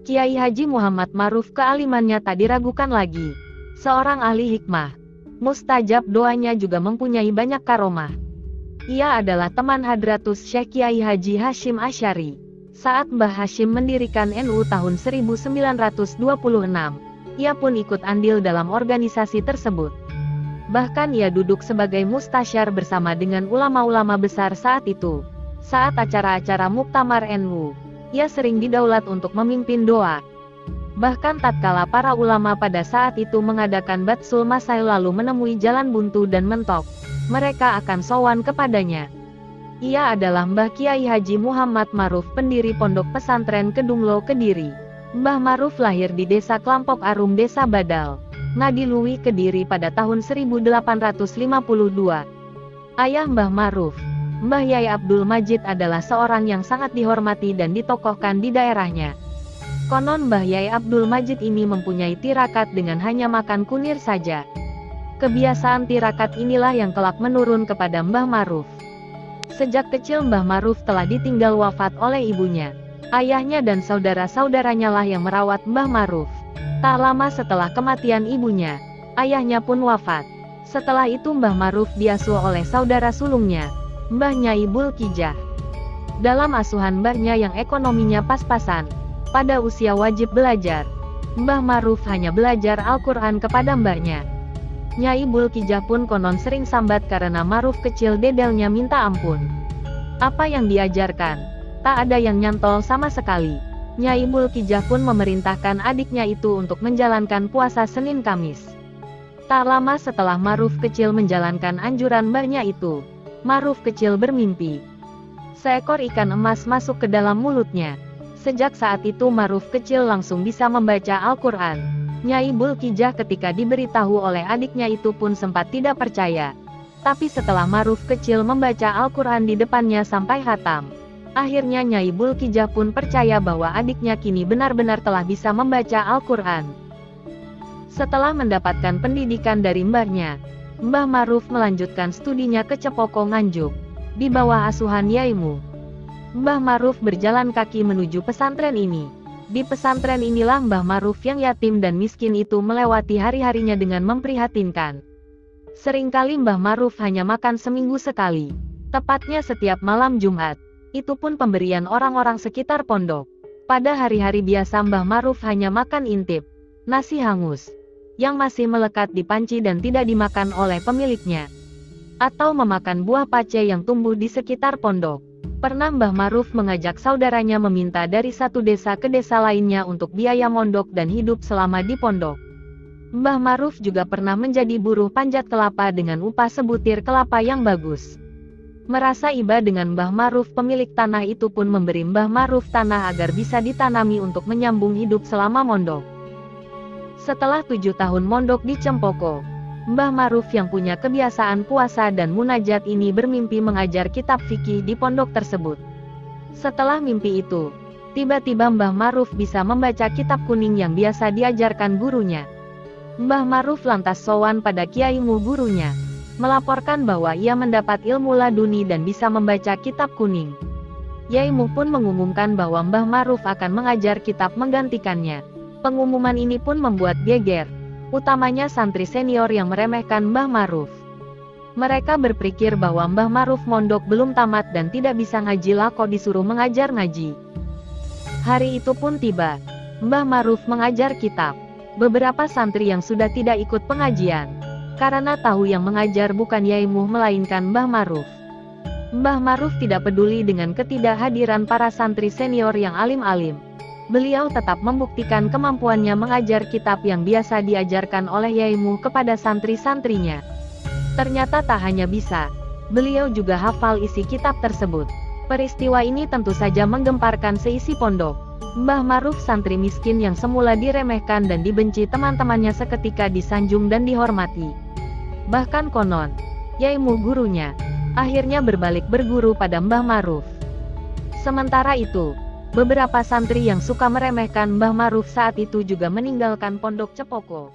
Kiai Haji Muhammad Ma'ruf kealimannya tak diragukan lagi. Seorang ahli hikmah. Mustajab doanya juga mempunyai banyak karomah. Ia adalah teman Hadratus Syekh Kiai Haji Hashim Asy'ari. Saat Mbah Hashim mendirikan NU tahun 1926, ia pun ikut andil dalam organisasi tersebut. Bahkan ia duduk sebagai mustasyar bersama dengan ulama-ulama besar saat itu. Saat acara-acara Muktamar NU, ia sering didaulat untuk memimpin doa. Bahkan tatkala para ulama pada saat itu mengadakan batsul masail lalu menemui jalan buntu dan mentok, mereka akan sowan kepadanya. Ia adalah Mbah Kiai Haji Muhammad Ma'ruf, pendiri Pondok Pesantren Kedunglo Kediri. Mbah Ma'ruf lahir di Desa Klampok Arum, Desa Badal, Ngadiluwi, Kediri pada tahun 1852. Ayah Mbah Ma'ruf, Mbah Yai Abdul Majid, adalah seorang yang sangat dihormati dan ditokohkan di daerahnya. Konon Mbah Yai Abdul Majid ini mempunyai tirakat dengan hanya makan kunir saja. Kebiasaan tirakat inilah yang kelak menurun kepada Mbah Ma'ruf. Sejak kecil Mbah Ma'ruf telah ditinggal wafat oleh ibunya. Ayahnya dan saudara-saudaranya lah yang merawat Mbah Ma'ruf. Tak lama setelah kematian ibunya, ayahnya pun wafat. Setelah itu Mbah Ma'ruf diasuh oleh saudara sulungnya, Mbah Nyai Bulkijah. Dalam asuhan mbahnya yang ekonominya pas-pasan, pada usia wajib belajar, Mbah Ma'ruf hanya belajar Al-Quran kepada mbahnya. Nyai Bulkijah pun konon sering sambat karena Ma'ruf kecil dedelnya minta ampun. Apa yang diajarkan, tak ada yang nyantol sama sekali. Nyai Bulkijah pun memerintahkan adiknya itu untuk menjalankan puasa Senin Kamis. Tak lama setelah Ma'ruf kecil menjalankan anjuran mbahnya itu, Ma'ruf kecil bermimpi. Seekor ikan emas masuk ke dalam mulutnya. Sejak saat itu Ma'ruf kecil langsung bisa membaca Al-Quran. Nyai Bulkijah ketika diberitahu oleh adiknya itu pun sempat tidak percaya. Tapi setelah Ma'ruf kecil membaca Al-Quran di depannya sampai khatam, akhirnya Nyai Bulkijah pun percaya bahwa adiknya kini benar-benar telah bisa membaca Al-Quran. Setelah mendapatkan pendidikan dari mbahnya, Mbah Ma'ruf melanjutkan studinya ke Cepoko Nganjuk, di bawah asuhan Yaimu. Mbah Ma'ruf berjalan kaki menuju pesantren ini. Di pesantren inilah Mbah Ma'ruf yang yatim dan miskin itu melewati hari-harinya dengan memprihatinkan. Seringkali Mbah Ma'ruf hanya makan seminggu sekali, tepatnya setiap malam Jumat. Itu pun pemberian orang-orang sekitar pondok. Pada hari-hari biasa Mbah Ma'ruf hanya makan intip, nasi hangus, yang masih melekat di panci dan tidak dimakan oleh pemiliknya. Atau memakan buah pace yang tumbuh di sekitar pondok. Pernah Mbah Ma'ruf mengajak saudaranya meminta dari satu desa ke desa lainnya untuk biaya mondok dan hidup selama di pondok. Mbah Ma'ruf juga pernah menjadi buruh panjat kelapa dengan upah sebutir kelapa yang bagus. Merasa iba dengan Mbah Ma'ruf, pemilik tanah itu pun memberi Mbah Ma'ruf tanah agar bisa ditanami untuk menyambung hidup selama mondok. Setelah 7 tahun mondok di Cempoko, Mbah Ma'ruf yang punya kebiasaan puasa dan munajat ini bermimpi mengajar kitab fikih di pondok tersebut. Setelah mimpi itu, tiba-tiba Mbah Ma'ruf bisa membaca kitab kuning yang biasa diajarkan gurunya. Mbah Ma'ruf lantas sowan pada kiaimu gurunya, melaporkan bahwa ia mendapat ilmu laduni dan bisa membaca kitab kuning. Yaimu pun mengumumkan bahwa Mbah Ma'ruf akan mengajar kitab menggantikannya. Pengumuman ini pun membuat geger, utamanya santri senior yang meremehkan Mbah Ma'ruf. Mereka berpikir bahwa Mbah Ma'ruf mondok belum tamat dan tidak bisa ngaji lah kok disuruh mengajar ngaji. Hari itu pun tiba, Mbah Ma'ruf mengajar kitab. Beberapa santri yang sudah tidak ikut pengajian, karena tahu yang mengajar bukan Yaimu melainkan Mbah Ma'ruf. Mbah Ma'ruf tidak peduli dengan ketidakhadiran para santri senior yang alim-alim. Beliau tetap membuktikan kemampuannya mengajar kitab yang biasa diajarkan oleh Yaimu kepada santri-santrinya. Ternyata tak hanya bisa, beliau juga hafal isi kitab tersebut. Peristiwa ini tentu saja menggemparkan seisi pondok. Mbah Ma'ruf santri miskin yang semula diremehkan dan dibenci teman-temannya seketika disanjung dan dihormati. Bahkan konon, Yaimu gurunya, akhirnya berbalik berguru pada Mbah Ma'ruf. Sementara itu, beberapa santri yang suka meremehkan Mbah Ma'ruf saat itu juga meninggalkan pondok Cepoko.